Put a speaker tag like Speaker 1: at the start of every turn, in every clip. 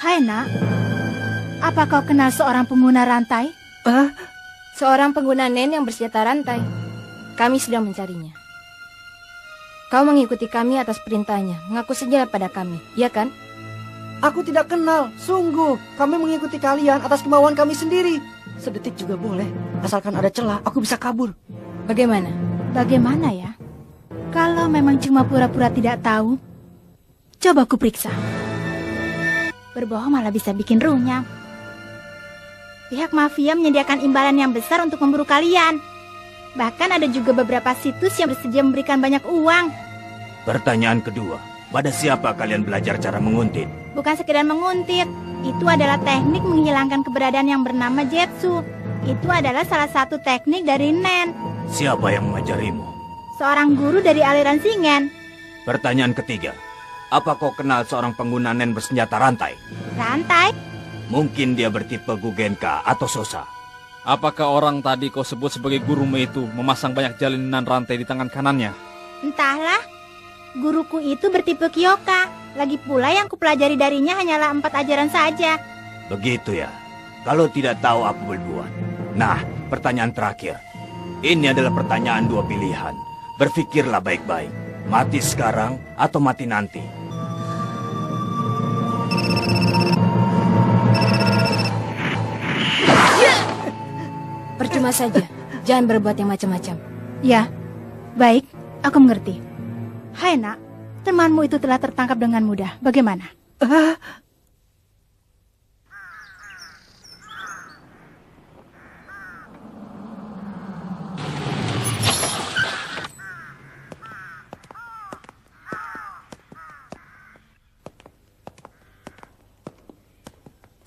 Speaker 1: Hai nak, apa kau kenal seorang pengguna rantai?
Speaker 2: Seorang pengguna Nen yang bersenjata rantai. Kami sedang mencarinya. Kau mengikuti kami atas perintahnya, mengaku setia pada kami, ya kan?
Speaker 3: Aku tidak kenal, sungguh. Kami mengikuti kalian atas kemauan kami sendiri. Sedetik juga boleh, asalkan ada celah, aku bisa kabur.
Speaker 2: Bagaimana?
Speaker 1: Bagaimana ya? Kalau memang cuma pura-pura tidak tahu, coba ku periksa. Berbohong malah bisa bikin runyam. Pihak mafia menyediakan imbalan yang besar untuk memburu kalian. Bahkan ada juga beberapa situs yang bersedia memberikan banyak uang.
Speaker 4: Pertanyaan kedua, pada siapa kalian belajar cara menguntit?
Speaker 1: Bukan sekedar menguntit, itu adalah teknik menghilangkan keberadaan yang bernama Jetsu. Itu adalah salah satu teknik dari Nen.
Speaker 4: Siapa yang mengajarimu?
Speaker 1: Seorang guru dari aliran Shingen.
Speaker 4: Pertanyaan ketiga, apa kau kenal seorang pengguna Nen bersenjata rantai?
Speaker 1: Rantai?
Speaker 4: Mungkin dia bertipe Gugenka atau Sosa.
Speaker 5: Apakah orang tadi kau sebut sebagai gurumu itu memasang banyak jalinan rantai di tangan kanannya?
Speaker 1: Entahlah. Guruku itu bertipe Kyoka. Lagi pula yang kupelajari darinya hanyalah 4 ajaran saja.
Speaker 4: Begitu ya. Kalau tidak tahu apa berbuat. Nah, pertanyaan terakhir. Ini adalah pertanyaan 2 pilihan. Berpikirlah baik-baik. Mati sekarang atau mati nanti?
Speaker 2: Percuma saja. Jangan berbuat yang macam-macam.
Speaker 1: Ya, baik. Aku mengerti. Hai nak, temanmu itu telah tertangkap dengan mudah. Bagaimana?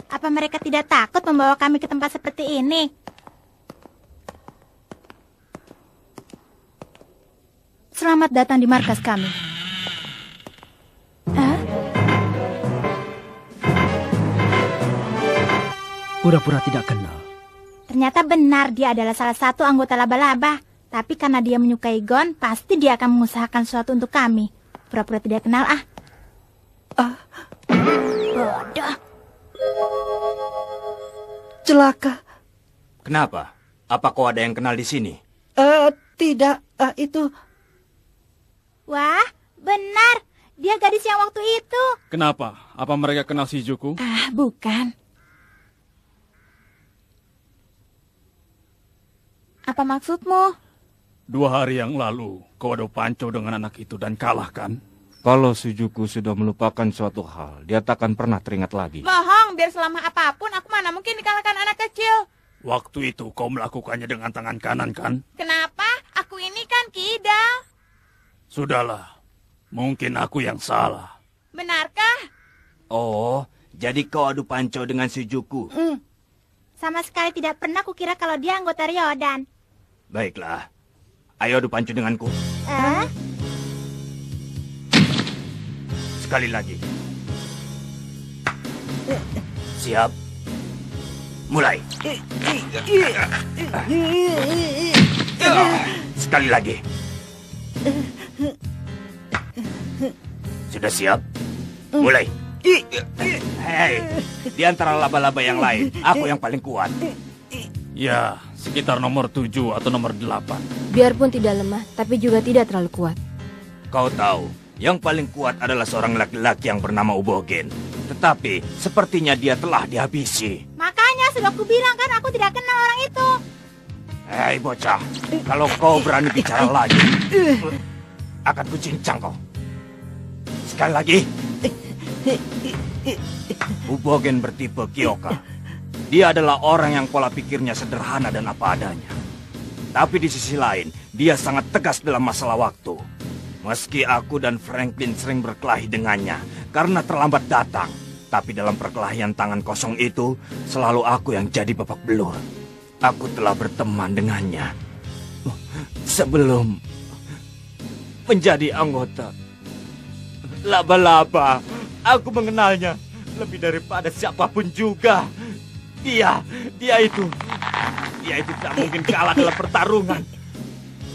Speaker 1: Apa mereka tidak takut membawa kami ke tempat seperti ini? Selamat datang di markas kami.
Speaker 3: Pura-pura tidak kenal.
Speaker 1: Ternyata benar dia adalah salah satu anggota laba-laba. Tapi karena dia menyukai Gon, pasti dia akan mengusahakan sesuatu untuk kami. Pura-pura tidak kenal Bodoh.
Speaker 3: Celaka.
Speaker 4: Kenapa? Apa kau ada yang kenal di sini?
Speaker 3: Tidak, itu...
Speaker 1: Wah, benar. Dia gadis yang waktu itu.
Speaker 5: Kenapa? Apa mereka kenal Shizuku?
Speaker 1: Bukan. Apa maksudmu?
Speaker 5: 2 hari yang lalu, kau adu panco dengan anak itu dan kalah kan?
Speaker 4: Kalau Shizuku sudah melupakan suatu hal, dia takkan pernah teringat lagi.
Speaker 6: Bohong, biar selama apapun aku mana mungkin dikalahkan anak kecil.
Speaker 5: Waktu itu kau melakukannya dengan tangan kanan kan?
Speaker 6: Kenapa? Aku ini kan kidal.
Speaker 5: Sudahlah, mungkin aku yang salah.
Speaker 6: Benarkah?
Speaker 4: Oh, jadi kau adu panco dengan Shizuku?
Speaker 1: Sama sekali tidak pernah kukira kalau dia anggota Ryodan.
Speaker 4: Baiklah, ayo adu panco denganku. Sekali lagi. Siap. Mulai. Sekali lagi. Sudah siap? Mulai. Hei, di antara laba-laba yang lain, aku yang paling kuat.
Speaker 5: Ya, sekitar nomor 7 atau nomor 8.
Speaker 2: Biarpun tidak lemah, tapi juga tidak terlalu kuat.
Speaker 4: Kau tahu, yang paling kuat adalah seorang laki-laki yang bernama Ubogen. Tetapi, sepertinya dia telah dihabisi.
Speaker 1: Makanya sudah kubilang kan aku tidak kenal orang itu.
Speaker 4: Hei bocah, kalau kau berani bicara lagi, akan kucincang kau. Sekali lagi. Ubogen bertipe Kyoka. Dia adalah orang yang pola pikirnya sederhana dan apa adanya. Tapi di sisi lain, dia sangat tegas dalam masalah waktu. Meski aku dan Franklin sering berkelahi dengannya karena terlambat datang, tapi dalam perkelahian tangan kosong itu, selalu aku yang jadi babak belur. Aku telah berteman dengannya sebelum menjadi anggota laba-laba. Aku mengenalnya lebih daripada siapapun juga. Dia itu tidak mungkin kalah dalam pertarungan.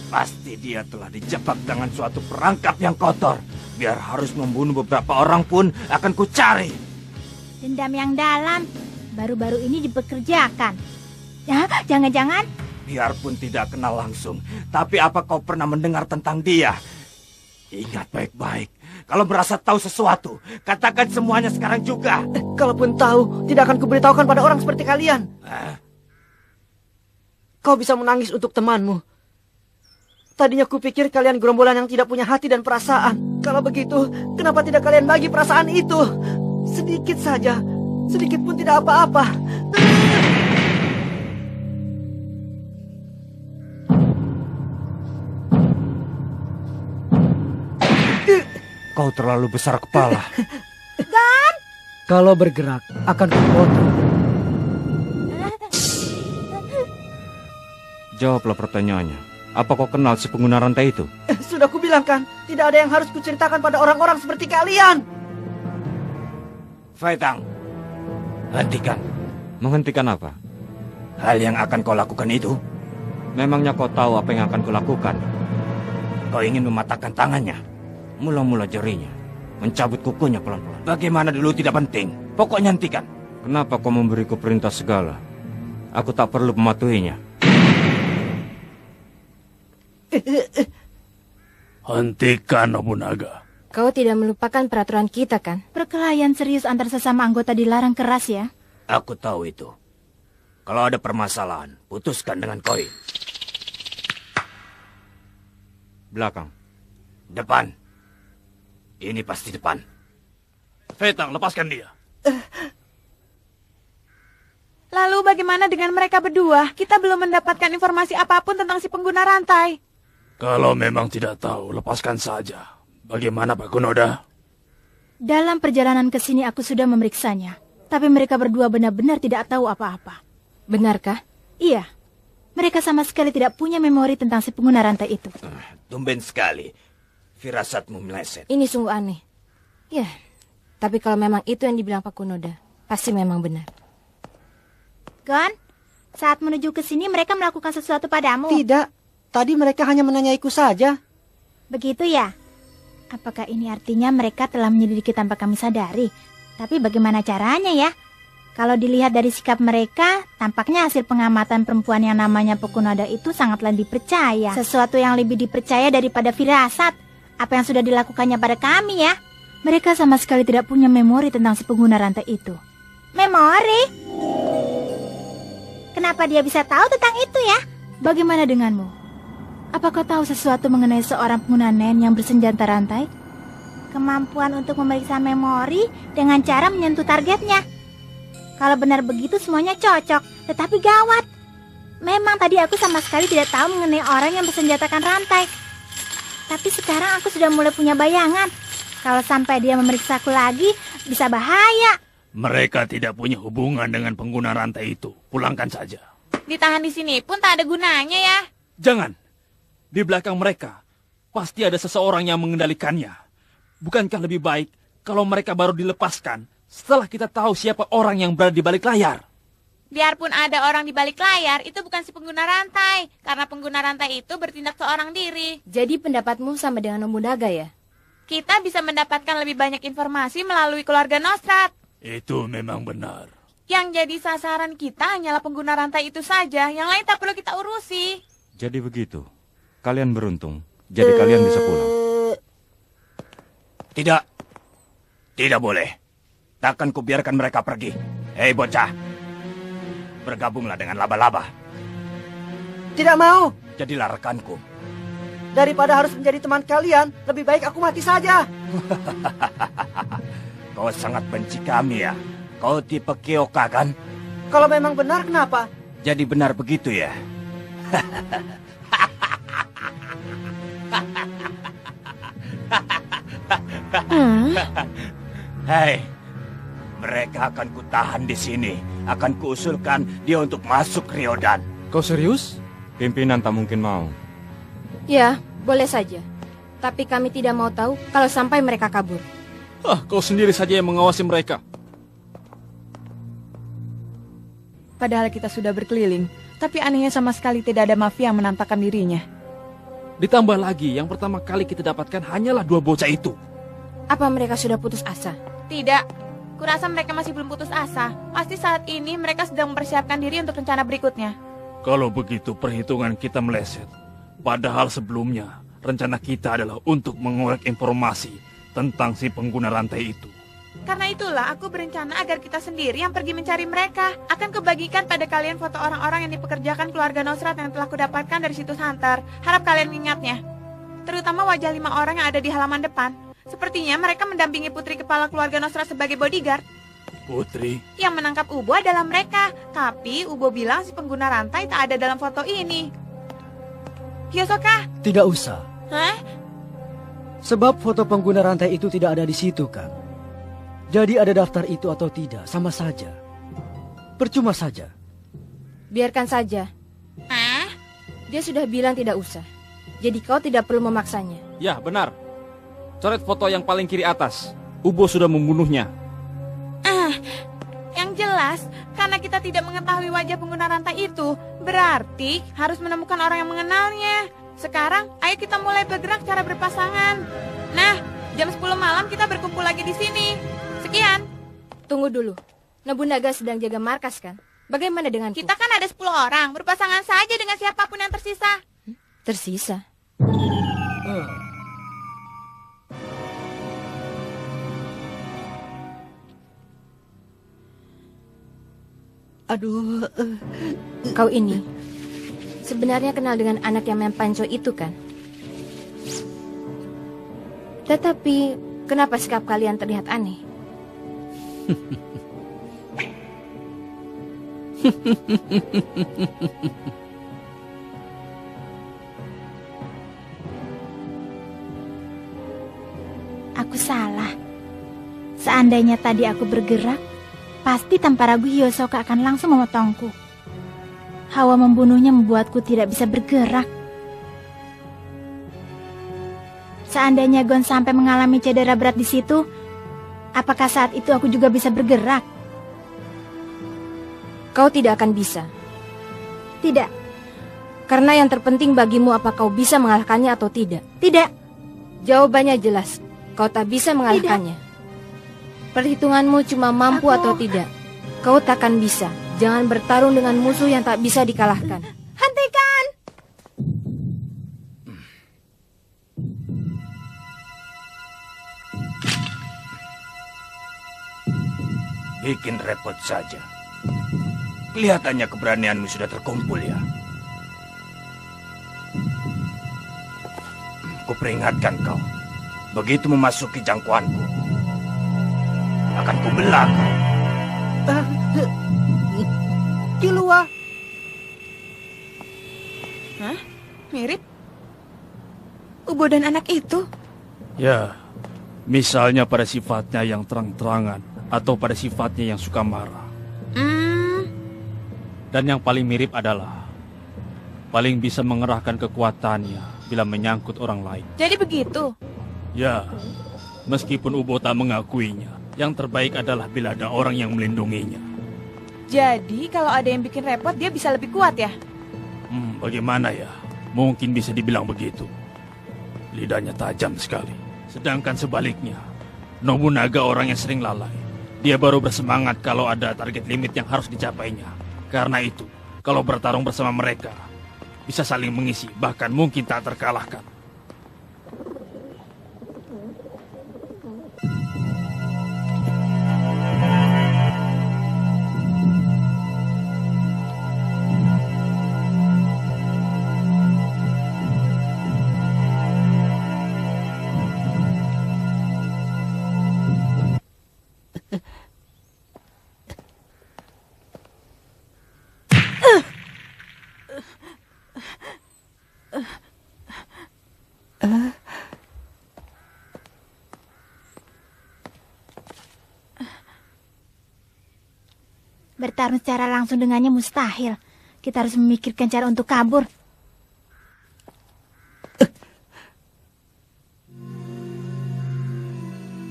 Speaker 4: Pasti dia telah dijebak dengan suatu perangkap yang kotor. Biar harus membunuh beberapa orang pun akan kucari.
Speaker 1: Dendam yang dalam baru-baru ini dipekerjakan. Ya, jangan-jangan
Speaker 4: Biarpun tidak kenal langsung, tapi apa kau pernah mendengar tentang dia? Ingat baik-baik, kalau merasa tahu sesuatu, katakan semuanya sekarang juga.
Speaker 3: Kalaupun tahu, tidak akan kuberitahukan pada orang seperti kalian. Kau bisa menangis untuk temanmu. Tadinya kupikir kalian gerombolan yang tidak punya hati dan perasaan. Kalau begitu, kenapa tidak kalian bagi perasaan itu? Sedikit saja, sedikit pun tidak apa-apa.
Speaker 4: Kau terlalu besar kepala.
Speaker 3: Kalau bergerak, akan kupotong.
Speaker 4: Jawablah pertanyaannya. Apa kau kenal si pengguna rantai itu?
Speaker 3: Sudah kubilangkan, tidak ada yang harus kuceritakan pada orang-orang seperti kalian.
Speaker 4: Faitang, hentikan.
Speaker 5: Menghentikan apa?
Speaker 4: Hal yang akan kau lakukan itu?
Speaker 5: Memangnya kau tahu apa yang akan kulakukan?
Speaker 4: Kau ingin mematahkan tangannya, mula-mula jarinya, mencabut kukunya pelan-pelan. Bagaimana dulu tidak penting, pokoknya hentikan.
Speaker 5: Kenapa kau memberiku perintah segala? Aku tak perlu mematuhinya.
Speaker 7: Hentikan, Nobunaga.
Speaker 2: Kau tidak melupakan peraturan kita, kan?
Speaker 1: perkelahian serius antar sesama anggota dilarang keras ya.
Speaker 4: Aku tahu itu. Kalau ada permasalahan, putuskan dengan koin.
Speaker 5: Belakang.
Speaker 4: Depan. Ini pasti depan.
Speaker 7: Faitang, lepaskan dia.
Speaker 6: Lalu bagaimana dengan mereka berdua? Kita belum mendapatkan informasi apapun tentang si pengguna rantai.
Speaker 7: Kalau memang tidak tahu, lepaskan saja. Bagaimana Pak Kunoda?
Speaker 1: Dalam perjalanan ke sini aku sudah memeriksanya. Tapi mereka berdua benar-benar tidak tahu apa-apa.
Speaker 2: Benarkah?
Speaker 1: Iya. Mereka sama sekali tidak punya memori tentang si pengguna rantai itu.
Speaker 4: Tumben sekali. Firasatmu meleset.
Speaker 2: Ini sungguh aneh. Ya, tapi kalau memang itu yang dibilang Pak Kunoda, pasti memang benar.
Speaker 1: Gon, saat menuju ke sini mereka melakukan sesuatu padamu.
Speaker 3: Tidak, tadi mereka hanya menanyaiku saja.
Speaker 1: Begitu ya? Apakah ini artinya mereka telah menyelidiki tanpa kami sadari? Tapi bagaimana caranya ya? Kalau dilihat dari sikap mereka, tampaknya hasil pengamatan perempuan yang namanya Pekunoda itu sangatlah dipercaya. Sesuatu yang lebih dipercaya daripada firasat. Apa yang sudah dilakukannya pada kami ya? Mereka sama sekali tidak punya memori tentang si pengguna rantai itu. Memori? Kenapa dia bisa tahu tentang itu ya? Bagaimana denganmu? Apa kau tahu sesuatu mengenai seorang pengguna nen yang bersenjata rantai? Kemampuan untuk memeriksa memori dengan cara menyentuh targetnya. Kalau benar begitu semuanya cocok, tetapi gawat. Memang tadi aku sama sekali tidak tahu mengenai orang yang bersenjatakan rantai. Tapi sekarang aku sudah mulai punya bayangan. Kalau sampai dia memeriksaku lagi, bisa bahaya.
Speaker 7: Mereka tidak punya hubungan dengan pengguna rantai itu. Pulangkan saja.
Speaker 6: Ditahan di sini pun tak ada gunanya ya.
Speaker 5: Jangan. Di belakang mereka, pasti ada seseorang yang mengendalikannya. Bukankah lebih baik kalau mereka baru dilepaskan setelah kita tahu siapa orang yang berada di balik layar?
Speaker 6: Biarpun ada orang di balik layar, itu bukan si pengguna rantai. Karena pengguna rantai itu bertindak seorang diri.
Speaker 2: Jadi pendapatmu sama dengan Nobunaga ya?
Speaker 6: Kita bisa mendapatkan lebih banyak informasi melalui keluarga Nostrat.
Speaker 7: Itu memang benar.
Speaker 6: Yang jadi sasaran kita hanyalah pengguna rantai itu saja. Yang lain tak perlu kita urusi.
Speaker 5: Jadi begitu. Kalian beruntung. Jadi kalian bisa pulang.
Speaker 4: Tidak. Tidak boleh. Takkan kubiarkan mereka pergi. Hei bocah. Bergabunglah dengan laba-laba.
Speaker 3: Tidak mau.
Speaker 4: Jadilah rekanku.
Speaker 3: Daripada harus menjadi teman kalian, lebih baik aku mati saja.
Speaker 4: Kau sangat benci kami ya. Kau tipe Kyoka kan?
Speaker 3: Kalau memang benar, kenapa?
Speaker 4: Jadi benar begitu ya? Hei, mereka akan kutahan di sini. Akan kuusulkan dia untuk masuk Ryodan.
Speaker 5: Kau serius? Pimpinan tak mungkin mau.
Speaker 2: Ya, boleh saja. Tapi kami tidak mau tahu kalau sampai mereka kabur.
Speaker 5: Kau sendiri saja yang mengawasi mereka.
Speaker 8: Padahal kita sudah berkeliling, tapi anehnya sama sekali tidak ada mafia yang menampakkan dirinya.
Speaker 5: Ditambah lagi, yang pertama kali kita dapatkan hanyalah 2 bocah itu.
Speaker 2: Apa mereka sudah putus asa?
Speaker 6: Tidak. Kurasa mereka masih belum putus asa. Pasti saat ini mereka sedang mempersiapkan diri untuk rencana berikutnya.
Speaker 5: Kalau begitu perhitungan kita meleset. Padahal sebelumnya rencana kita adalah untuk mengorek informasi tentang si pengguna rantai itu.
Speaker 6: Karena itulah aku berencana agar kita sendiri yang pergi mencari mereka. Akan kubagikan pada kalian foto orang-orang yang dipekerjakan keluarga Nosrat yang telah kudapatkan dari situs Hunter. Harap kalian ingatnya. Terutama wajah 5 orang yang ada di halaman depan. Sepertinya mereka mendampingi putri kepala keluarga Nosrat sebagai bodyguard.
Speaker 5: Putri?
Speaker 6: Yang menangkap Ubo adalah mereka. Tapi Ubo bilang si pengguna rantai tak ada dalam foto ini. Hyosoka?
Speaker 3: Tidak usah.
Speaker 6: Hah?
Speaker 3: Sebab foto pengguna rantai itu tidak ada di situ kan. Jadi ada daftar itu atau tidak, sama saja. Percuma saja.
Speaker 2: Biarkan saja.
Speaker 6: Ah?
Speaker 2: Dia sudah bilang tidak usah. Jadi kau tidak perlu memaksanya.
Speaker 5: Ya, benar. Coret foto yang paling kiri atas. Ubo sudah membunuhnya.
Speaker 6: Yang jelas, karena kita tidak mengetahui wajah pengguna rantai itu, berarti harus menemukan orang yang mengenalnya. Sekarang, ayo kita mulai bergerak secara berpasangan. Nah, jam 10 malam kita berkumpul lagi di sini. Sekian.
Speaker 2: Tunggu dulu. Nobunaga sedang jaga markas kan? Bagaimana denganku?
Speaker 6: Kita kan ada 10 orang, berpasangan saja dengan siapapun yang tersisa.
Speaker 2: Tersisa.
Speaker 3: Aduh.
Speaker 2: Kau ini sebenarnya kenal dengan anak yang mempanco itu kan? Tetapi kenapa sikap kalian terlihat aneh?
Speaker 1: Aku salah. Seandainya tadi aku bergerak, pasti tanpa ragu Hyosoka akan langsung memotongku. Hawa membunuhnya membuatku tidak bisa bergerak. Seandainya Gon sampai mengalami cedera berat di situ, apakah saat itu aku juga bisa bergerak?
Speaker 2: Kau tidak akan bisa.
Speaker 1: Tidak,
Speaker 2: Karena yang terpenting bagimu apa kau bisa mengalahkannya atau tidak.
Speaker 1: tidak.
Speaker 2: Jawabannya jelas. Kau tak bisa mengalahkannya. Perhitunganmu cuma mampu atau tidak. Kau takkan bisa. Jangan bertarung dengan musuh yang tak bisa dikalahkan.
Speaker 1: Hentikan!
Speaker 4: Bikin repot saja. Kelihatannya keberanianmu sudah terkumpul ya. Kuperingatkan kau. Begitu memasuki jangkauanku, akan kubelah kau.
Speaker 3: Killua.
Speaker 6: Hah? Mirip? Ubo dan anak itu?
Speaker 5: Ya, misalnya pada sifatnya yang terang-terangan atau pada sifatnya yang suka marah. Dan yang paling mirip adalah paling bisa mengerahkan kekuatannya bila menyangkut orang lain.
Speaker 6: Jadi begitu?
Speaker 5: Ya, meskipun Ubo tak mengakuinya, yang terbaik adalah bila ada orang yang melindunginya.
Speaker 8: Jadi kalau ada yang bikin repot dia bisa lebih kuat ya?
Speaker 5: Bagaimana ya? Mungkin bisa dibilang begitu. Lidahnya tajam sekali. Sedangkan sebaliknya, Nobunaga orang yang sering lalai. Dia baru bersemangat kalau ada target limit yang harus dicapainya. Karena itu, kalau bertarung bersama mereka, bisa saling mengisi, bahkan mungkin tak terkalahkan.
Speaker 1: Bertarung secara langsung dengannya mustahil. Kita harus memikirkan cara untuk kabur.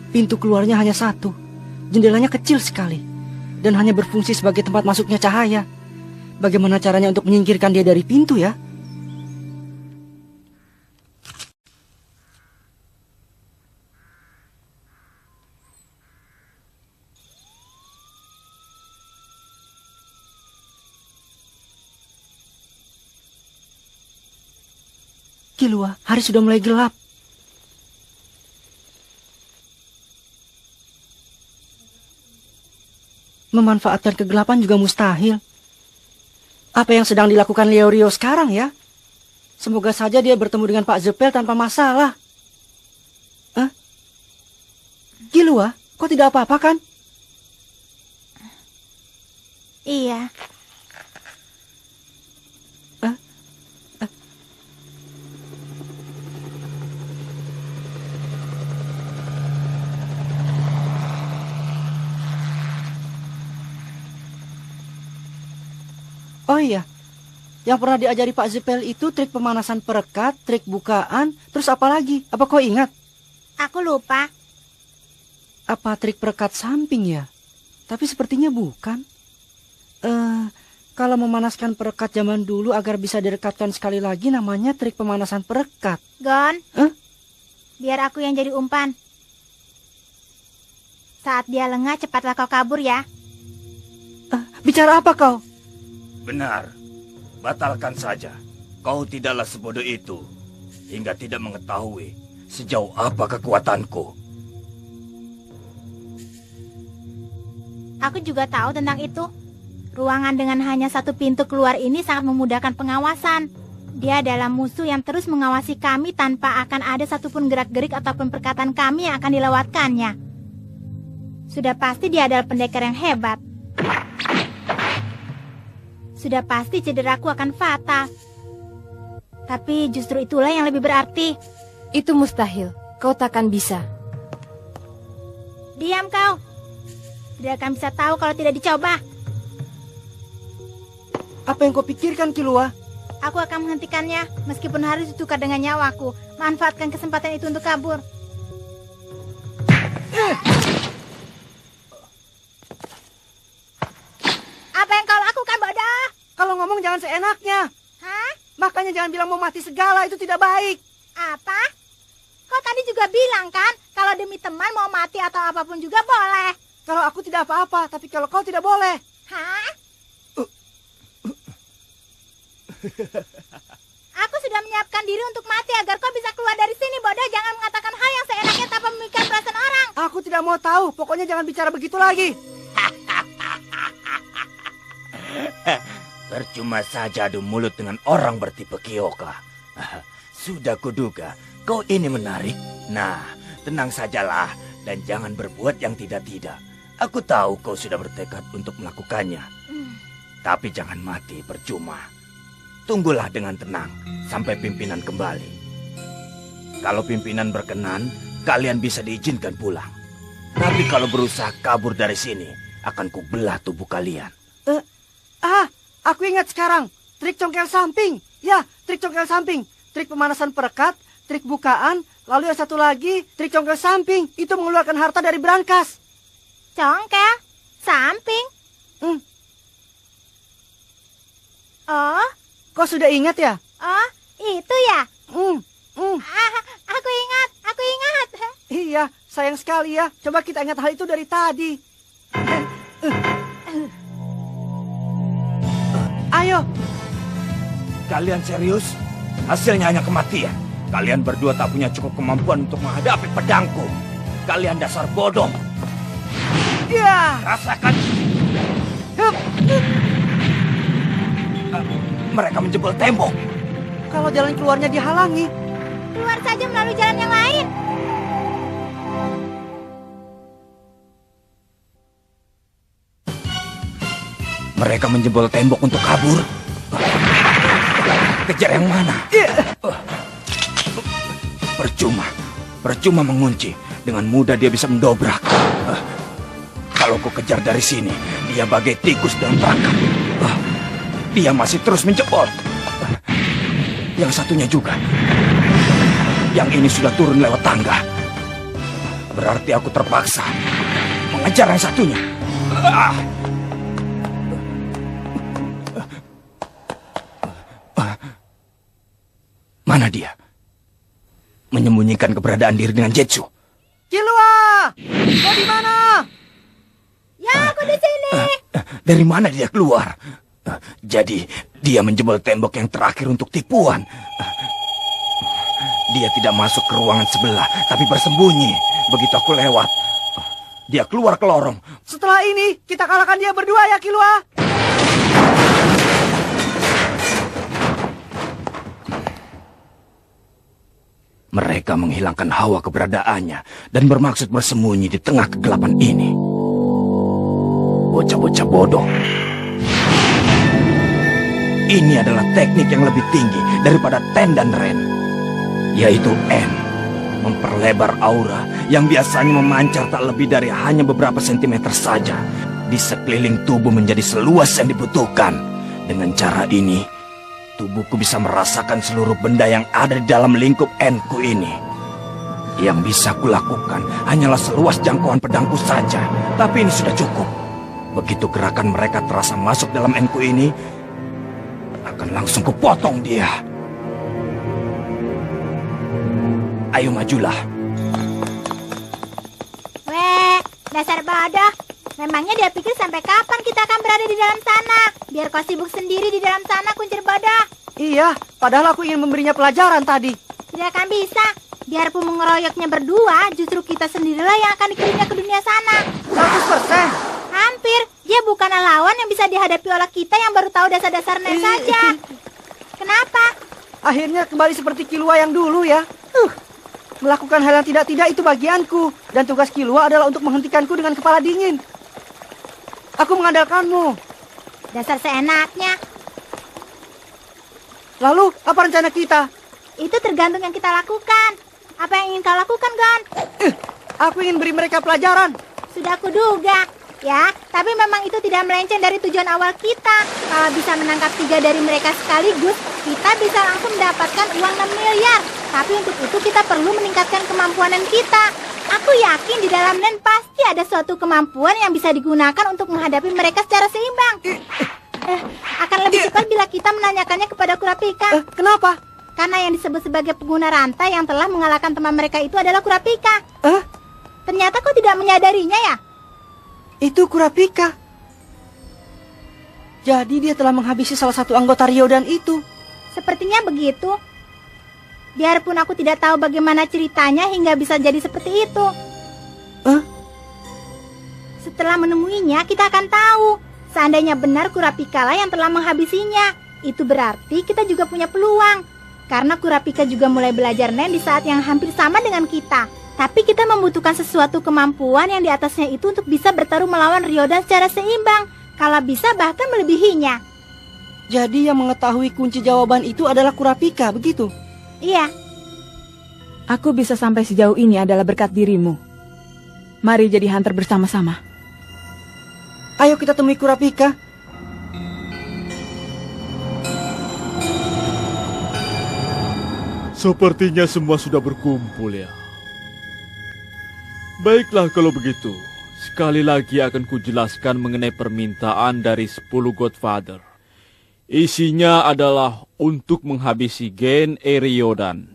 Speaker 3: Pintu keluarnya hanya satu. Jendelanya kecil sekali. Dan hanya berfungsi sebagai tempat masuknya cahaya. Bagaimana caranya untuk menyingkirkan dia dari pintu ya? Kilua, hari sudah mulai gelap. Memanfaatkan kegelapan juga mustahil. Apa yang sedang dilakukan Leorio sekarang ya? Semoga saja dia bertemu dengan Pak Zepel tanpa masalah. Kilua, kau tidak apa-apa kan?
Speaker 1: Iya.
Speaker 3: Oh iya, yang pernah diajari Pak Zepel itu trik pemanasan perekat, trik bukaan, terus apa lagi? Apa kau ingat?
Speaker 1: Aku lupa.
Speaker 3: Apa trik perekat samping ya? Tapi sepertinya bukan. Kalau memanaskan perekat zaman dulu agar bisa direkatkan sekali lagi namanya trik pemanasan perekat.
Speaker 1: Gon, biar aku yang jadi umpan. Saat dia lengah, cepatlah kau kabur ya.
Speaker 3: Bicara apa kau?
Speaker 4: Benar. Batalkan saja. Kau tidaklah sebodoh itu hingga tidak mengetahui sejauh apa kekuatanku.
Speaker 1: Aku juga tahu tentang itu. Ruangan dengan hanya satu pintu keluar ini sangat memudahkan pengawasan. Dia adalah musuh yang terus mengawasi kami tanpa akan ada satupun gerak-gerik ataupun perkataan kami yang akan dilewatkannya. Sudah pasti dia adalah pendekar yang hebat. Sudah pasti cederaku akan fatal. Tapi justru itulah yang lebih berarti.
Speaker 2: Itu mustahil. Kau takkan bisa.
Speaker 1: Diam kau. Tidak akan bisa tahu kalau tidak dicoba.
Speaker 3: Apa yang kau pikirkan, Kilua?
Speaker 1: Aku akan menghentikannya, meskipun harus ditukar dengan nyawaku. Manfaatkan kesempatan itu untuk kabur. Apa yang kau lakukan, bodoh?
Speaker 3: Kalau ngomong jangan seenaknya.
Speaker 1: Hah?
Speaker 3: Makanya jangan bilang mau mati segala, itu tidak baik.
Speaker 1: Apa? Kau tadi juga bilang kan, kalau demi teman mau mati atau apapun juga boleh.
Speaker 3: Kalau aku tidak apa-apa, tapi kalau kau tidak boleh.
Speaker 1: Hah? Aku sudah menyiapkan diri untuk mati agar kau bisa keluar dari sini, bodoh. Jangan mengatakan hal yang seenaknya tanpa memikirkan perasaan orang.
Speaker 3: Aku tidak mau tahu, pokoknya jangan bicara begitu lagi.
Speaker 4: Percuma saja adu mulut dengan orang bertipe Kyoka. Sudah kuduga, kau ini menarik. Nah, tenang sajalah dan jangan berbuat yang tidak-tidak. Aku tahu kau sudah bertekad untuk melakukannya. Tapi jangan mati percuma. Tunggulah dengan tenang sampai pimpinan kembali. Kalau pimpinan berkenan, kalian bisa diizinkan pulang. Tapi kalau berusaha kabur dari sini, akan kubelah tubuh kalian.
Speaker 3: Aku ingat sekarang. Trik congkel samping. Ya, trik congkel samping. Trik pemanasan perekat, trik bukaan, lalu yang satu lagi, trik congkel samping. Itu mengeluarkan harta dari berangkas.
Speaker 1: Congkel? Samping? Oh?
Speaker 3: Kau sudah ingat ya?
Speaker 1: Oh, itu ya? Aku ingat.
Speaker 3: Iya, sayang sekali ya. Coba kita ingat hal itu dari tadi. Ayo.
Speaker 4: Kalian serius? Hasilnya hanya kematian. Kalian berdua tak punya cukup kemampuan untuk menghadapi pedangku. Kalian dasar bodoh.
Speaker 3: Ya.
Speaker 4: Rasakan. Mereka menjebol tembok.
Speaker 3: Kalau jalan keluarnya dihalangi.
Speaker 1: Keluar saja melalui jalan yang lain.
Speaker 4: Mereka menjebol tembok untuk kabur. Kejar yang mana? Percuma mengunci. Dengan mudah dia bisa mendobrak. Kalau ku kejar dari sini, dia bagai tikus dalam perangkap. Dia masih terus menjebol. Yang satunya juga. Yang ini sudah turun lewat tangga. Berarti aku terpaksa mengejar yang satunya. Mana dia? Menyembunyikan keberadaan diri dengan Jetsu.
Speaker 3: Kilua! Kau di mana?
Speaker 1: Ya, aku di sini.
Speaker 4: Dari mana dia keluar? Jadi, dia menjebol tembok yang terakhir untuk tipuan. Dia tidak masuk ke ruangan sebelah, tapi bersembunyi. Begitu aku lewat, dia keluar ke lorong.
Speaker 3: Setelah ini, kita kalahkan dia berdua ya, Killua.
Speaker 4: Mereka menghilangkan hawa keberadaannya dan bermaksud bersembunyi di tengah kegelapan ini. Bocah-bocah bodoh. Ini adalah teknik yang lebih tinggi daripada Ten dan Ren, yaitu N, memperlebar aura yang biasanya memancar tak lebih dari hanya beberapa sentimeter saja di sekeliling tubuh menjadi seluas yang dibutuhkan. Dengan cara ini, tubuhku bisa merasakan seluruh benda yang ada di dalam lingkup N-ku ini. Yang bisa kulakukan hanyalah seluas jangkauan pedangku saja, tapi ini sudah cukup. Begitu gerakan mereka terasa masuk dalam N-ku ini, akan langsung kupotong dia. Ayo majulah.
Speaker 1: Weh, dasar bodoh. Memangnya dia pikir sampai kapan kita akan berada di dalam sana? Biar kau sibuk sendiri di dalam sana, kuncir bodoh.
Speaker 3: Iya, padahal aku ingin memberinya pelajaran tadi.
Speaker 1: Tidak akan bisa. Biarpun mengeroyoknya berdua, justru kita sendirilah yang akan dikirimnya ke dunia sana.
Speaker 3: 100%.
Speaker 1: Hampir. Dia bukanlah lawan yang bisa dihadapi oleh kita yang baru tahu dasar-dasarnya saja. Kenapa?
Speaker 3: Akhirnya kembali seperti Killua yang dulu ya. Melakukan hal yang tidak-tidak itu bagianku. Dan tugas Killua adalah untuk menghentikanku dengan kepala dingin. Aku mengandalkanmu.
Speaker 1: Dasar seenaknya.
Speaker 3: Lalu, apa rencana kita?
Speaker 1: Itu tergantung yang kita lakukan. Apa yang ingin kau lakukan, Gon?
Speaker 3: Aku ingin beri mereka pelajaran.
Speaker 1: Sudah kuduga. Ya, tapi memang itu tidak melenceng dari tujuan awal kita. Kalau bisa menangkap 3 dari mereka sekaligus, kita bisa langsung mendapatkan uang 6 miliar. Tapi untuk itu kita perlu meningkatkan kemampuan kita. Aku yakin di dalam Nen pasti ada suatu kemampuan yang bisa digunakan untuk menghadapi mereka secara seimbang. Akan lebih cepat bila kita menanyakannya kepada Kurapika.
Speaker 3: Kenapa?
Speaker 1: Karena yang disebut sebagai pengguna rantai yang telah mengalahkan teman mereka itu adalah Kurapika. Ternyata kau tidak menyadarinya ya?
Speaker 3: Itu Kurapika. Jadi dia telah menghabisi salah satu anggota Ryodan itu.
Speaker 1: Sepertinya begitu. Biarpun aku tidak tahu bagaimana ceritanya hingga bisa jadi seperti itu. Setelah menemuinya, kita akan tahu. Seandainya benar Kurapika lah yang telah menghabisinya, itu berarti kita juga punya peluang. Karena Kurapika juga mulai belajar Nen di saat yang hampir sama dengan kita. Tapi kita membutuhkan sesuatu kemampuan yang di atasnya itu untuk bisa bertarung melawan Ryodan secara seimbang. Kalau bisa bahkan melebihinya.
Speaker 3: Jadi yang mengetahui kunci jawaban itu adalah Kurapika, begitu?
Speaker 1: Iya.
Speaker 8: Aku bisa sampai sejauh ini adalah berkat dirimu. Mari jadi hunter bersama-sama.
Speaker 3: Ayo kita temui Kurapika.
Speaker 5: Sepertinya semua sudah berkumpul ya. Baiklah kalau begitu, sekali lagi akan kujelaskan mengenai permintaan dari 10 Godfather. Isinya adalah untuk menghabisi Gen Ryodan.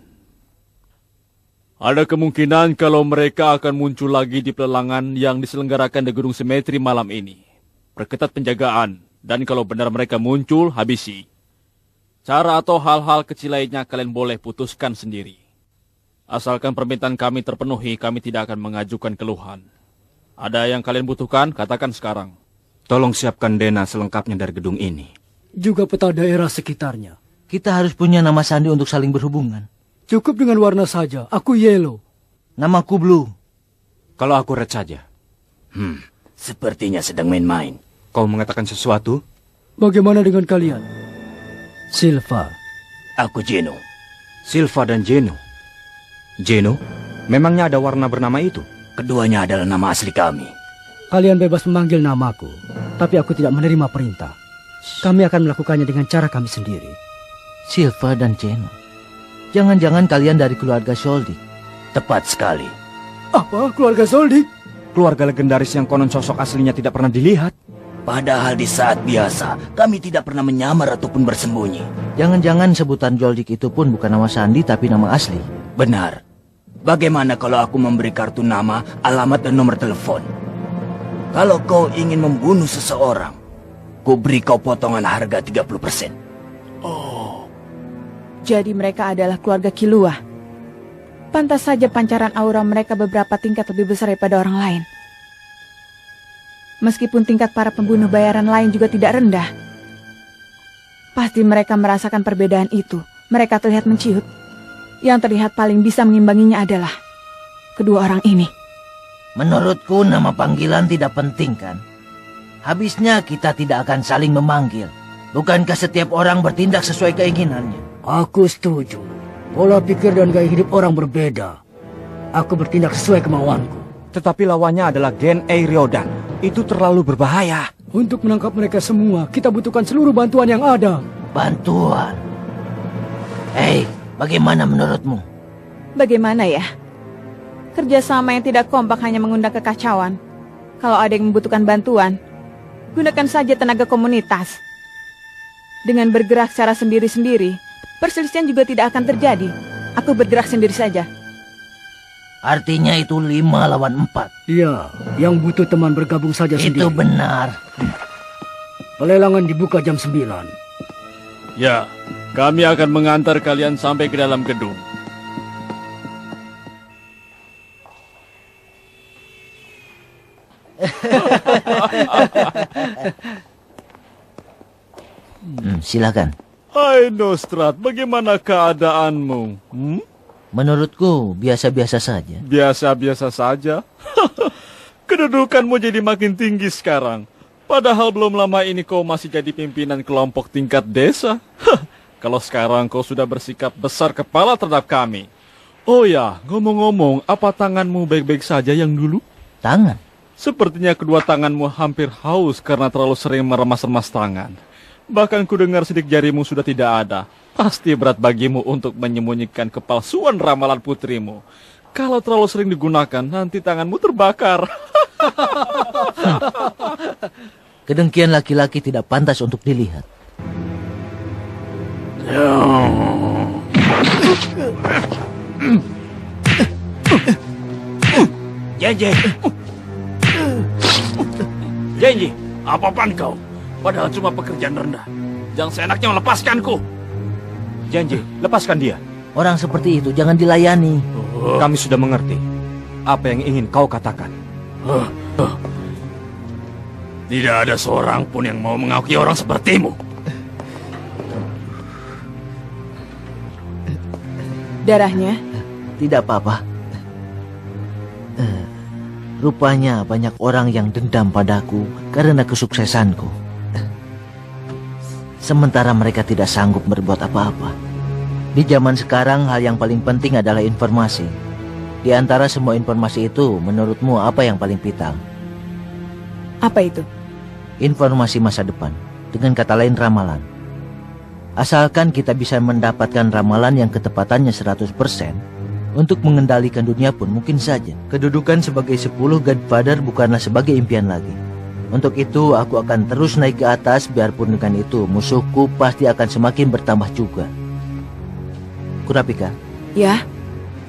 Speaker 5: Ada kemungkinan kalau mereka akan muncul lagi di pelelangan yang diselenggarakan di Gunung Simetri malam ini. Perketat penjagaan, dan kalau benar mereka muncul, habisi. Cara atau hal-hal kecil lainnya kalian boleh putuskan sendiri. Asalkan permintaan kami terpenuhi, kami tidak akan mengajukan keluhan. Ada yang kalian butuhkan, katakan sekarang.
Speaker 4: Tolong siapkan Dena selengkapnya dari gedung ini.
Speaker 9: Juga peta daerah sekitarnya.
Speaker 10: Kita harus punya nama sandi untuk saling berhubungan.
Speaker 9: Cukup dengan warna saja. Aku Yellow.
Speaker 10: Namaku Blue.
Speaker 4: Kalau aku Red saja. Sepertinya sedang main-main. Kau mengatakan sesuatu?
Speaker 9: Bagaimana dengan kalian? Silva.
Speaker 4: Aku Geno. Silva dan Geno. Geno? Memangnya ada warna bernama itu? Keduanya adalah nama asli kami.
Speaker 9: Kalian bebas memanggil namaku, tapi aku tidak menerima perintah. Kami akan melakukannya dengan cara kami sendiri.
Speaker 10: Silva dan Geno. Jangan-jangan kalian dari keluarga Soldik.
Speaker 4: Tepat sekali.
Speaker 9: Apa? Keluarga Soldik?
Speaker 4: Keluarga legendaris yang konon sosok aslinya tidak pernah dilihat.
Speaker 10: Padahal di saat biasa, kami tidak pernah menyamar ataupun bersembunyi. Jangan-jangan sebutan Joldik itu pun bukan nama sandi, tapi nama asli.
Speaker 4: Benar. Bagaimana kalau aku memberi kartu nama, alamat, dan nomor telepon? Kalau kau ingin membunuh seseorang, ku beri kau potongan harga 30%.
Speaker 8: Jadi mereka adalah keluarga Killua. Pantas saja pancaran aura mereka beberapa tingkat lebih besar daripada orang lain. Meskipun tingkat para pembunuh bayaran lain juga tidak rendah. Pasti mereka merasakan perbedaan itu. Mereka terlihat menciut. Yang terlihat paling bisa mengimbanginya adalah kedua orang ini.
Speaker 10: Menurutku nama panggilan tidak penting kan? Habisnya kita tidak akan saling memanggil. Bukankah setiap orang bertindak sesuai keinginannya?
Speaker 9: Aku setuju. Pola pikir dan gaya hidup orang berbeda. Aku bertindak sesuai kemauanku.
Speaker 4: Tetapi lawannya adalah Gen Ryodan. Itu terlalu berbahaya.
Speaker 9: Untuk menangkap mereka semua, kita butuhkan seluruh bantuan yang ada.
Speaker 10: Bantuan? Hei, bagaimana menurutmu?
Speaker 8: Bagaimana ya? Kerjasama yang tidak kompak hanya mengundang kekacauan. Kalau ada yang membutuhkan bantuan, gunakan saja tenaga komunitas. Dengan bergerak secara sendiri-sendiri, perselisihan juga tidak akan terjadi. Aku bergerak sendiri saja.
Speaker 10: Artinya itu 5 lawan 4.
Speaker 9: Iya, yang butuh teman bergabung saja sendiri.
Speaker 10: Itu benar.
Speaker 9: Pelelangan dibuka jam 9.
Speaker 5: Ya, kami akan mengantar kalian sampai ke dalam gedung.
Speaker 10: Silakan.
Speaker 5: Hai Nostrat, bagaimana keadaanmu?
Speaker 10: Menurutku biasa-biasa saja.
Speaker 5: Biasa-biasa saja? Kedudukanmu jadi makin tinggi sekarang. Padahal belum lama ini kau masih jadi pimpinan kelompok tingkat desa. Kalau sekarang kau sudah bersikap besar kepala terhadap kami. Oh ya, ngomong-ngomong, apa tanganmu baik-baik saja yang dulu?
Speaker 10: Tangan?
Speaker 5: Sepertinya kedua tanganmu hampir haus karena terlalu sering meremas-remas tangan. Bahkan ku dengar sidik jarimu sudah tidak ada. Pasti berat bagimu untuk menyembunyikan kepalsuan ramalan putrimu. Kalau terlalu sering digunakan, nanti tanganmu terbakar.
Speaker 10: Kedengkian laki-laki tidak pantas untuk dilihat.
Speaker 5: Janji, apa-apaan kau? Padahal cuma pekerjaan rendah. Jangan seenaknya melepaskanku.
Speaker 4: Janji, lepaskan dia.
Speaker 10: Orang seperti itu jangan dilayani.
Speaker 4: Kami sudah mengerti. Apa yang ingin kau katakan?
Speaker 5: Tidak ada seorang pun yang mau mengakui orang sepertimu.
Speaker 8: Darahnya?
Speaker 10: Tidak apa-apa. Rupanya banyak orang yang dendam padaku karena kesuksesanku. Sementara mereka tidak sanggup berbuat apa-apa. Di zaman sekarang hal yang paling penting adalah informasi. Di antara semua informasi itu, menurutmu apa yang paling vital?
Speaker 8: Apa itu?
Speaker 10: Informasi masa depan. Dengan kata lain ramalan. Asalkan kita bisa mendapatkan ramalan yang ketepatannya 100%, untuk mengendalikan dunia pun mungkin saja. Kedudukan sebagai 10 Godfather bukanlah sebagai impian lagi. Untuk itu aku akan terus naik ke atas, biarpun dengan itu musuhku pasti akan semakin bertambah juga. Kurapika?
Speaker 8: Ya?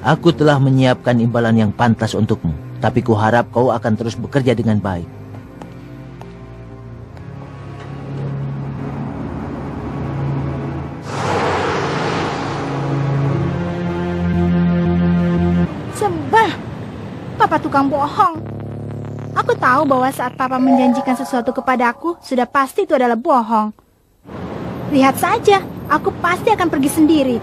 Speaker 10: Aku telah menyiapkan imbalan yang pantas untukmu, tapi kuharap kau akan terus bekerja dengan baik.
Speaker 1: Sebel. Papa tukang bohong. Aku tahu bahwa saat Papa menjanjikan sesuatu kepadaku, sudah pasti itu adalah bohong. Lihat saja, aku pasti akan pergi sendiri.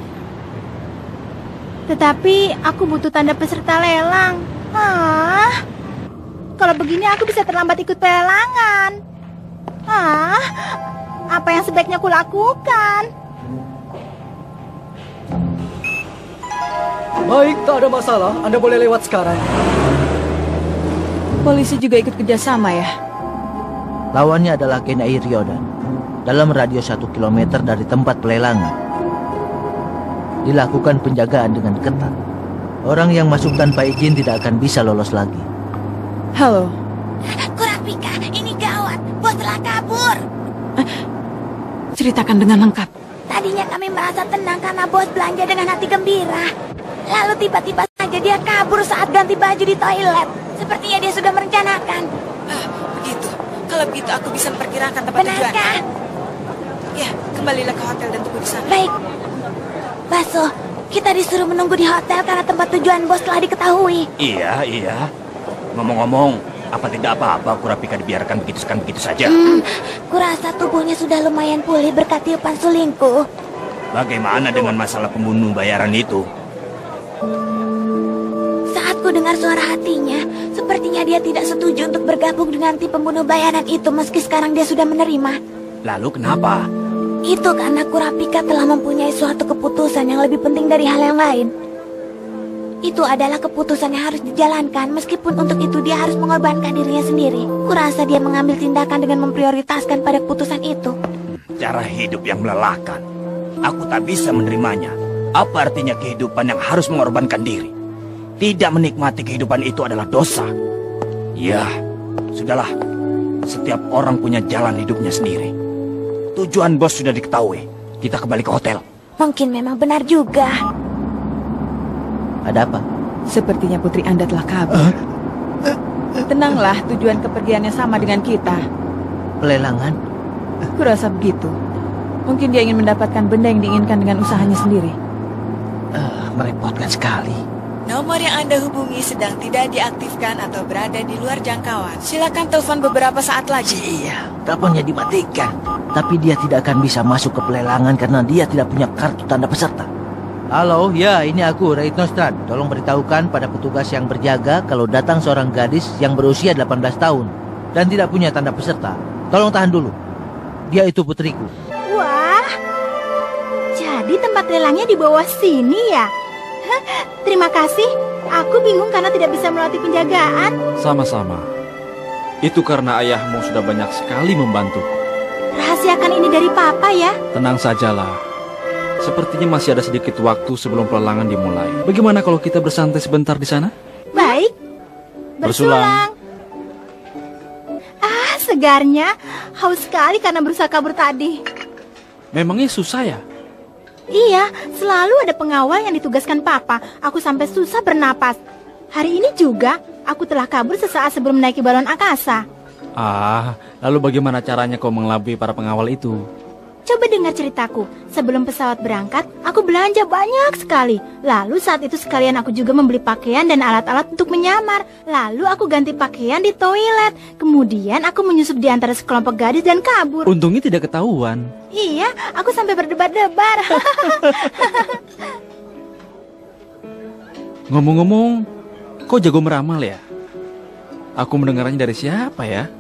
Speaker 1: Tetapi aku butuh tanda peserta lelang. Kalau begini aku bisa terlambat ikut pelelangan. Apa yang sebaiknya aku lakukan?
Speaker 9: Baik, tak ada masalah. Anda boleh lewat sekarang.
Speaker 8: Polisi juga ikut kerjasama ya?
Speaker 10: Lawannya adalah Gen Ryodan. Dalam radius 1 km dari tempat pelelangan. Dilakukan penjagaan dengan ketat. Orang yang masuk tanpa izin tidak akan bisa lolos lagi.
Speaker 8: Halo.
Speaker 11: Kurapika, ini gawat. Bos telah kabur.
Speaker 8: Ceritakan dengan lengkap.
Speaker 11: Tadinya kami merasa tenang karena bos belanja dengan hati gembira. Lalu tiba-tiba saja dia kabur saat ganti baju di toilet. Sepertinya dia sudah merencanakan.
Speaker 12: Begitu. Kalau begitu aku bisa memperkirakan tempat tujuan.
Speaker 11: Benarkah?
Speaker 12: Ya, kembalilah ke hotel dan tunggu di sana.
Speaker 11: Baik. Baso, Kita disuruh menunggu di hotel karena tempat tujuan bos telah diketahui.
Speaker 4: Iya. Ngomong-ngomong, apa tidak apa-apa Kurapika dibiarkan begitu saja?
Speaker 11: Kurasa tubuhnya sudah lumayan pulih berkat tiupan sulingku.
Speaker 4: Bagaimana dengan masalah pembunuh bayaran itu?
Speaker 11: Saat ku dengar suara hatinya, sepertinya dia tidak setuju untuk bergabung dengan tim pembunuh bayaran itu meski sekarang dia sudah menerima.
Speaker 4: Lalu kenapa?
Speaker 11: Itu karena Kurapika telah mempunyai suatu keputusan yang lebih penting dari hal yang lain. Itu adalah keputusan yang harus dijalankan, meskipun untuk itu dia harus mengorbankan dirinya sendiri. Kurasa dia mengambil tindakan dengan memprioritaskan pada keputusan itu.
Speaker 4: Cara hidup yang melelahkan. Aku tak bisa menerimanya. Apa artinya kehidupan yang harus mengorbankan diri? Tidak menikmati kehidupan itu adalah dosa. Ya, sudahlah. Setiap orang punya jalan hidupnya sendiri. Tujuan bos sudah diketahui. Kita kembali ke hotel.
Speaker 11: Mungkin memang benar juga.
Speaker 10: Ada apa?
Speaker 8: Sepertinya putri Anda telah kabur. Tenanglah, tujuan kepergiannya sama dengan kita.
Speaker 10: Pelelangan?
Speaker 8: Kurasa begitu. Mungkin dia ingin mendapatkan benda yang diinginkan dengan usahanya sendiri.
Speaker 10: Merepotkan sekali.
Speaker 12: Nomor yang Anda hubungi sedang tidak diaktifkan atau berada di luar jangkauan. Silakan telepon beberapa saat lagi.
Speaker 10: Iya, teleponnya dimatikan. Tapi dia tidak akan bisa masuk ke pelelangan karena dia tidak punya kartu tanda peserta. Halo, ya ini aku, Retno Strad. Tolong beritahukan pada petugas yang berjaga kalau datang seorang gadis yang berusia 18 tahun dan tidak punya tanda peserta. Tolong tahan dulu. Dia itu putriku.
Speaker 1: Wah, jadi tempat lelangnya di bawah sini ya? Terima kasih. Aku bingung karena tidak bisa melatih penjagaan.
Speaker 13: Sama-sama. Itu karena ayahmu sudah banyak sekali membantu.
Speaker 1: Rahasiakan ini dari Papa ya.
Speaker 13: Tenang sajalah. Sepertinya masih ada sedikit waktu sebelum pelelangan dimulai. Bagaimana kalau kita bersantai sebentar di sana?
Speaker 1: Baik. Bersulang. Ah, segarnya. Haus sekali karena berusaha kabur tadi.
Speaker 13: Memangnya susah ya?
Speaker 1: Iya, selalu ada pengawal yang ditugaskan Papa. Aku sampai susah bernapas. Hari ini juga, aku telah kabur sesaat sebelum menaiki balon angkasa.
Speaker 13: Lalu bagaimana caranya kau mengelabui para pengawal itu?
Speaker 1: Coba dengar ceritaku. Sebelum pesawat berangkat, aku belanja banyak sekali. Lalu saat itu sekalian aku juga membeli pakaian dan alat-alat untuk menyamar. Lalu aku ganti pakaian di toilet. Kemudian aku menyusup di antara sekelompok gadis dan kabur.
Speaker 13: Untungnya tidak ketahuan.
Speaker 1: Iya, aku sampai berdebar-debar.
Speaker 13: Ngomong-ngomong, kau jago meramal ya? Aku mendengarnya dari siapa ya?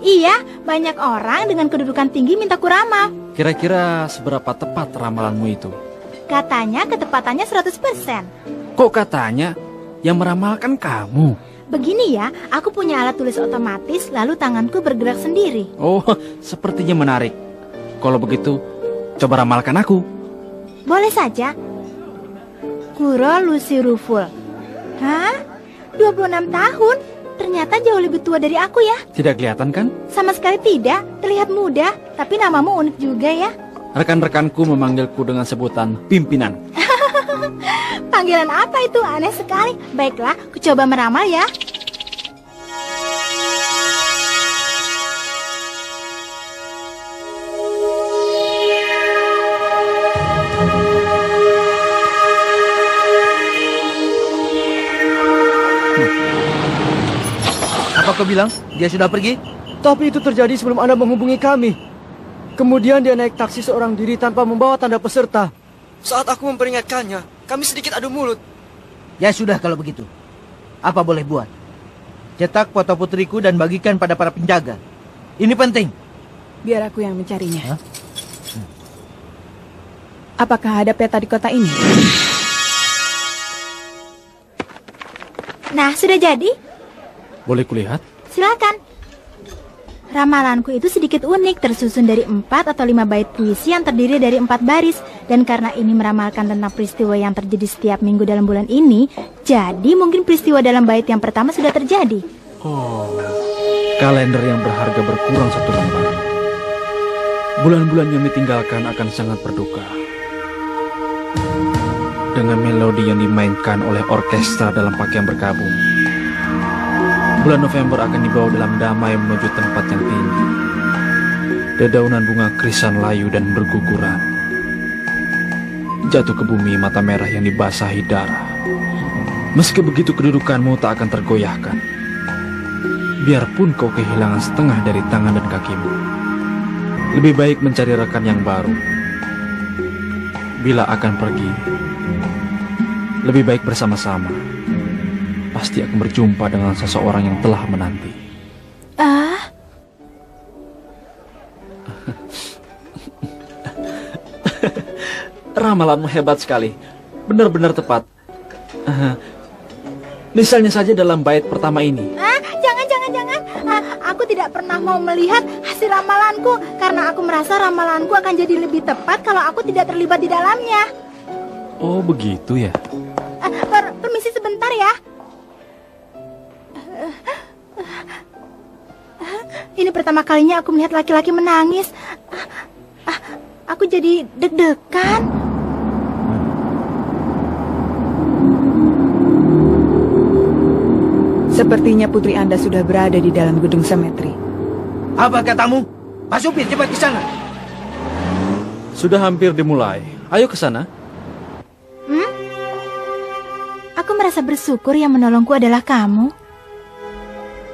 Speaker 1: Iya, banyak orang dengan kedudukan tinggi minta ku ramal.
Speaker 13: Kira-kira seberapa tepat ramalanmu itu?
Speaker 1: Katanya ketepatannya 100%.
Speaker 13: Kok katanya? Yang meramalkan kamu?
Speaker 1: Begini ya, aku punya alat tulis otomatis, lalu tanganku bergerak sendiri.
Speaker 13: Oh, sepertinya menarik. Kalau begitu, coba ramalkan aku.
Speaker 1: Boleh saja. Kuro Lucy Ruful. Hah? 26 tahun? Ternyata jauh lebih tua dari aku ya.
Speaker 13: Tidak kelihatan kan?
Speaker 1: Sama sekali tidak, terlihat muda. Tapi namamu unik juga ya.
Speaker 13: Rekan-rekanku memanggilku dengan sebutan pimpinan.
Speaker 1: Panggilan apa itu? Aneh sekali. Baiklah, ku coba meramal ya.
Speaker 10: Apa kau bilang? Dia sudah pergi?
Speaker 3: Tapi itu terjadi sebelum Anda menghubungi kami. Kemudian dia naik taksi seorang diri tanpa membawa tanda peserta. Saat aku memperingatkannya, kami sedikit adu mulut.
Speaker 10: Ya sudah kalau begitu. Apa boleh buat? Cetak foto putriku dan bagikan pada para penjaga. Ini penting.
Speaker 8: Biar aku yang mencarinya. Apakah ada peta di kota ini?
Speaker 1: Nah, sudah jadi?
Speaker 13: Boleh kulihat?
Speaker 1: Silakan. Ramalanku itu sedikit unik, tersusun dari 4 atau 5 bait puisi yang terdiri dari 4 baris. Dan karena ini meramalkan tentang peristiwa yang terjadi setiap minggu dalam bulan ini, jadi mungkin peristiwa dalam bait yang pertama sudah terjadi.
Speaker 13: Oh, kalender yang berharga berkurang 1 lembar. Bulan-bulan yang ditinggalkan akan sangat berduka. Dengan melodi yang dimainkan oleh orkestra dalam pakaian berkabung, bulan November akan dibawa dalam damai menuju tempat yang tinggi. Dedaunan bunga krisan layu dan berguguran. jatuh ke bumi mata merah yang dibasahi darah. Meski begitu kedudukanmu tak akan tergoyahkan. Biarpun kau kehilangan setengah dari tangan dan kakimu, lebih baik mencari rekan yang baru. Bila akan pergi, lebih baik bersama-sama. Pasti akan berjumpa dengan seseorang yang telah menanti. Ramalanmu hebat sekali. Benar-benar tepat. Misalnya saja dalam bait pertama ini.
Speaker 1: Jangan. Aku tidak pernah mau melihat hasil ramalanku karena aku merasa ramalanku akan jadi lebih tepat kalau aku tidak terlibat di dalamnya.
Speaker 13: Oh, begitu ya.
Speaker 1: Permisi sebentar ya. Ini pertama kalinya aku melihat laki-laki menangis. Aku jadi deg-degan.
Speaker 8: Sepertinya putri Anda sudah berada di dalam gedung semetri.
Speaker 3: Apa katamu? Pak Supir, cepat ke sana.
Speaker 13: Sudah hampir dimulai. Ayo ke sana.
Speaker 1: Aku merasa bersyukur yang menolongku adalah kamu.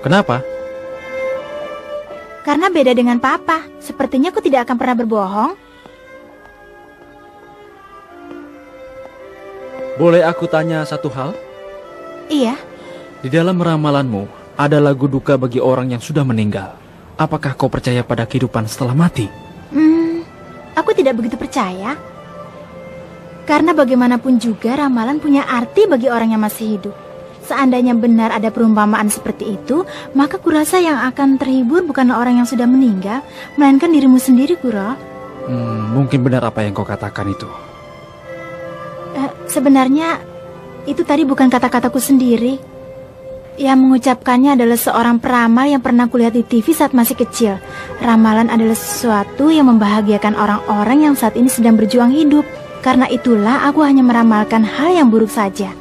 Speaker 13: Kenapa?
Speaker 1: Karena beda dengan Papa. Sepertinya aku tidak akan pernah berbohong.
Speaker 13: Boleh aku tanya satu hal?
Speaker 1: Iya.
Speaker 13: Di dalam ramalanmu ada lagu duka bagi orang yang sudah meninggal. Apakah kau percaya pada kehidupan setelah mati?
Speaker 1: Aku tidak begitu percaya. Karena bagaimanapun juga ramalan punya arti bagi orang yang masih hidup. Seandainya benar ada perumpamaan seperti itu, maka kurasa yang akan terhibur bukanlah orang yang sudah meninggal, melainkan dirimu sendiri, Kuro.
Speaker 13: Mungkin benar apa yang kau katakan itu.
Speaker 1: Sebenarnya itu tadi bukan kata-kataku sendiri. Yang mengucapkannya adalah seorang peramal yang pernah kulihat di TV saat masih kecil. Ramalan adalah sesuatu yang membahagiakan orang-orang yang saat ini sedang berjuang hidup. Karena itulah aku hanya meramalkan hal yang buruk saja.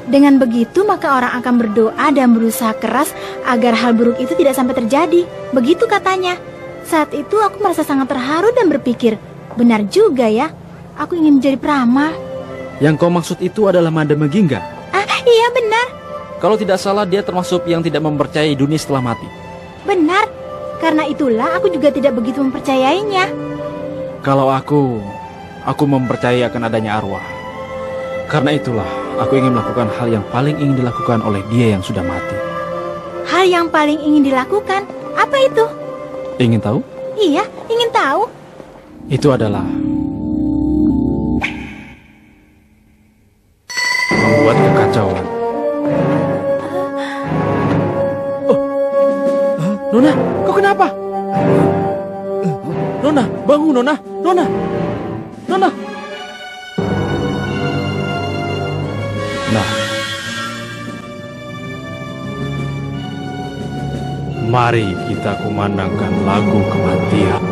Speaker 1: Dengan begitu maka orang akan berdoa dan berusaha keras agar hal buruk itu tidak sampai terjadi. Begitu katanya. Saat itu aku merasa sangat terharu dan berpikir, benar juga ya, aku ingin menjadi peramal.
Speaker 13: Yang kau maksud itu adalah Manda Megingga?
Speaker 1: Iya benar.
Speaker 13: Kalau tidak salah dia termasuk yang tidak mempercayai dunia setelah mati.
Speaker 1: Benar. Karena itulah aku juga tidak begitu mempercayainya.
Speaker 13: Kalau aku mempercayai akan adanya arwah. Karena itulah aku ingin melakukan hal yang paling ingin dilakukan oleh dia yang sudah mati.
Speaker 1: Hal yang paling ingin dilakukan? Apa itu?
Speaker 13: Ingin tahu?
Speaker 1: Iya, ingin tahu.
Speaker 13: Itu adalah membuat kekacauan. Nona, kau kenapa? Nona, bangun Nona. Nona. Nah, mari kita kumandangkan lagu kematian.